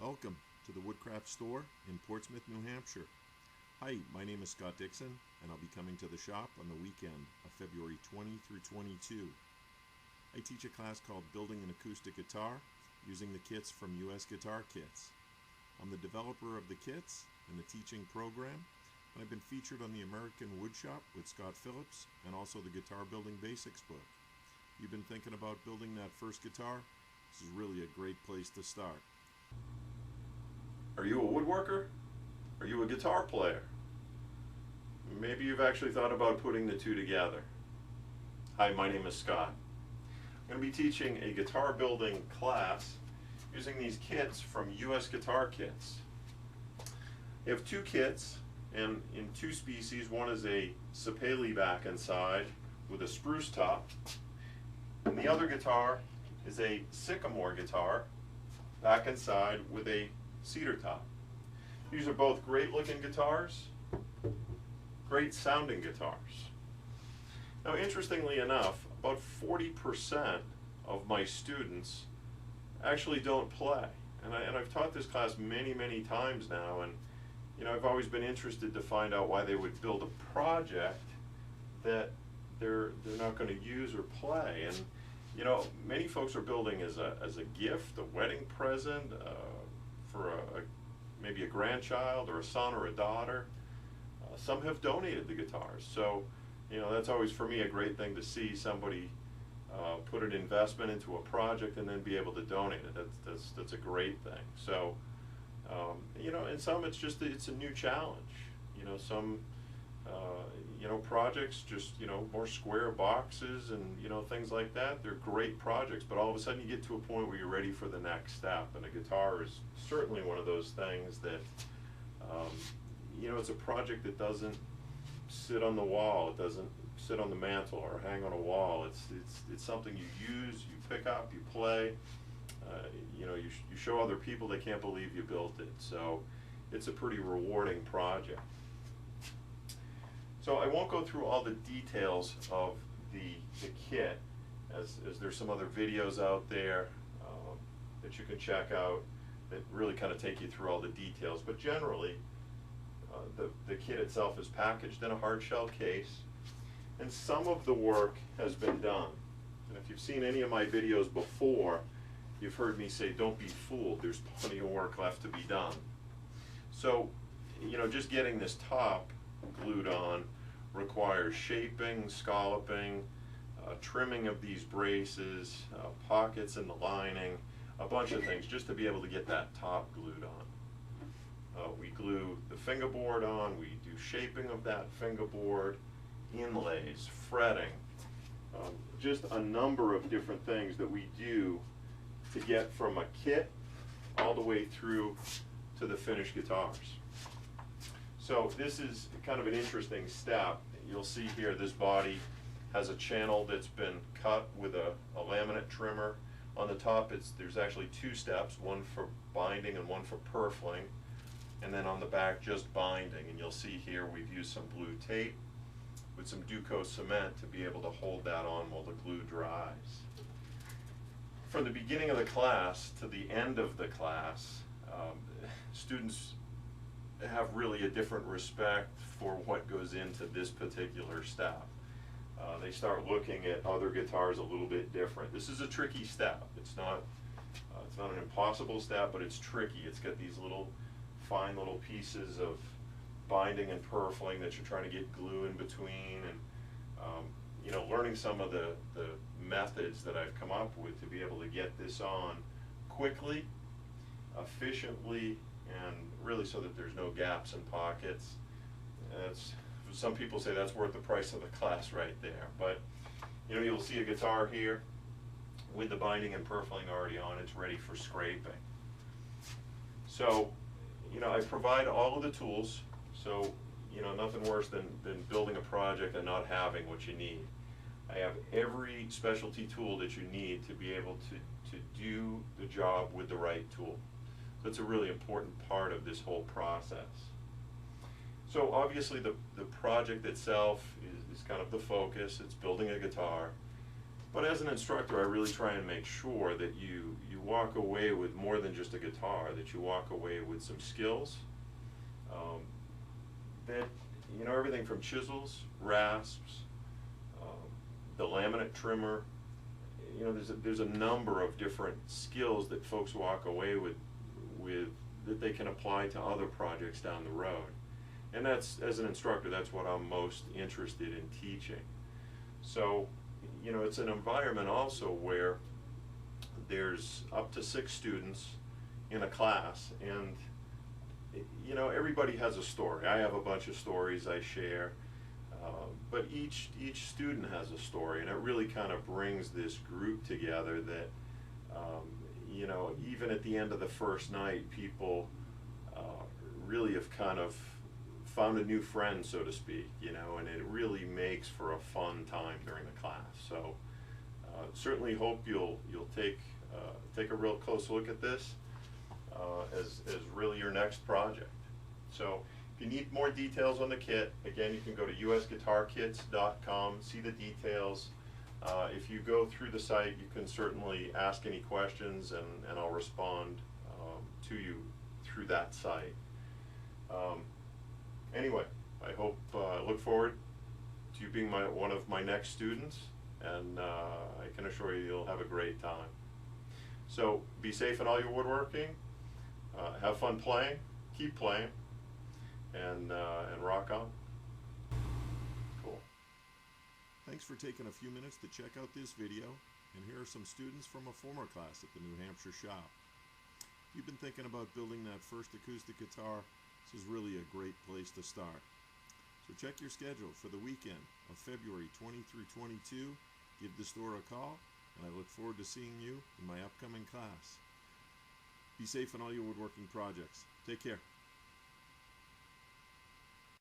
Welcome to the Woodcraft store in Portsmouth, New Hampshire. Hi, my name is Scott Dixon, and I'll be coming to the shop on the weekend of February 20 through 22. I teach a class called Building an Acoustic Guitar using the kits from US Guitar Kits. I'm the developer of the kits and the teaching program, and I've been featured on the American Woodshop with Scott Phillips and also the Guitar Building Basics book. You've been thinking about building that first guitar? This is really a great place to start. Are you a woodworker? Are you a guitar player? Maybe you've actually thought about putting the two together. Hi, my name is Scott. I'm going to be teaching a guitar building class using these kits from US Guitar Kits. You have two kits and in two species. One is a sapele back and side with a spruce top, and the other guitar is a sycamore guitar back and side with a cedar top. These are both great looking guitars, great sounding guitars. Now, interestingly enough, about 40% of my students actually don't play. And I've taught this class many times now, and I've always been interested to find out why they would build a project that they're not going to use or play. And many folks are building as a gift, a wedding present, for maybe a grandchild or a son or a daughter. Some have donated the guitars, so that's always for me a great thing to see somebody put an investment into a project and then be able to donate it. That's a great thing. So and some it's a new challenge. Some projects just more square boxes and things like that. They're great projects, but all of a sudden you get to a point where you're ready for the next step, and a guitar is certainly one of those things that it's a project that doesn't sit on the wall, it doesn't sit on the mantle or hang on a wall. It's something you use, you pick up, you play. You show other people, they can't believe you built it. So it's a pretty rewarding project. So I won't go through all the details of the kit, as there's some other videos out there that you can check out that really kind of take you through all the details. But generally, the kit itself is packaged in a hard shell case, and some of the work has been done. And if you've seen any of my videos before, you've heard me say, don't be fooled, there's plenty of work left to be done. So, just getting this top glued on requires shaping, scalloping, trimming of these braces, pockets in the lining, a bunch of things just to be able to get that top glued on. We glue the fingerboard on, we do shaping of that fingerboard, inlays, fretting, just a number of different things that we do to get from a kit all the way through to the finished guitars. So this is kind of an interesting step. You'll see here this body has a channel that's been cut with a laminate trimmer. On the top there's actually two steps, one for binding and one for purfling, and then on the back just binding. And you'll see here we've used some blue tape with some Duco cement to be able to hold that on while the glue dries. From the beginning of the class to the end of the class, students have really a different respect for what goes into this particular step. They start looking at other guitars a little bit different. This is a tricky step. It's not an impossible step, but it's tricky. It's got these fine little pieces of binding and purfling that you're trying to get glue in between, and learning some of the methods that I've come up with to be able to get this on quickly, efficiently, and really so that there's no gaps and pockets. Some people say that's worth the price of the class right there. But you'll see a guitar here with the binding and purfling already on. It's ready for scraping. So I provide all of the tools. So nothing worse than building a project and not having what you need. I have every specialty tool that you need to be able to do the job with the right tool. That's a really important part of this whole process. So obviously the project itself is kind of the focus. It's building a guitar. But as an instructor, I really try and make sure that you walk away with more than just a guitar, that you walk away with some skills, that, you know, everything from chisels, rasps, the laminate trimmer, you know, there's a number of different skills that folks walk away with that they can apply to other projects down the road. And that's, as an instructor, that's what I'm most interested in teaching. So, you know, it's an environment also where there's up to 6 students in a class, and you know, everybody has a story. I have a bunch of stories I share, but each student has a story, and it really kind of brings this group together that, you know, even at the end of the first night, people really have kind of found a new friend, so to speak, you know, and it really makes for a fun time during the class. So certainly hope you'll take a real close look at this as really your next project. So if you need more details on the kit, again, you can go to usguitarkits.com, see the details. If you go through the site, you can certainly ask any questions, and I'll respond to you through that site. Anyway, I look forward to you being one of my next students, and I can assure you you'll have a great time. So be safe in all your woodworking, have fun playing, keep playing, and rock on. Cool. Thanks for taking a few minutes to check out this video, and here are some students from a former class at the New Hampshire shop. If you've been thinking about building that first acoustic guitar, this is really a great place to start. So check your schedule for the weekend of February 20 through 22. Give the store a call, and I look forward to seeing you in my upcoming class. Be safe in all your woodworking projects. Take care.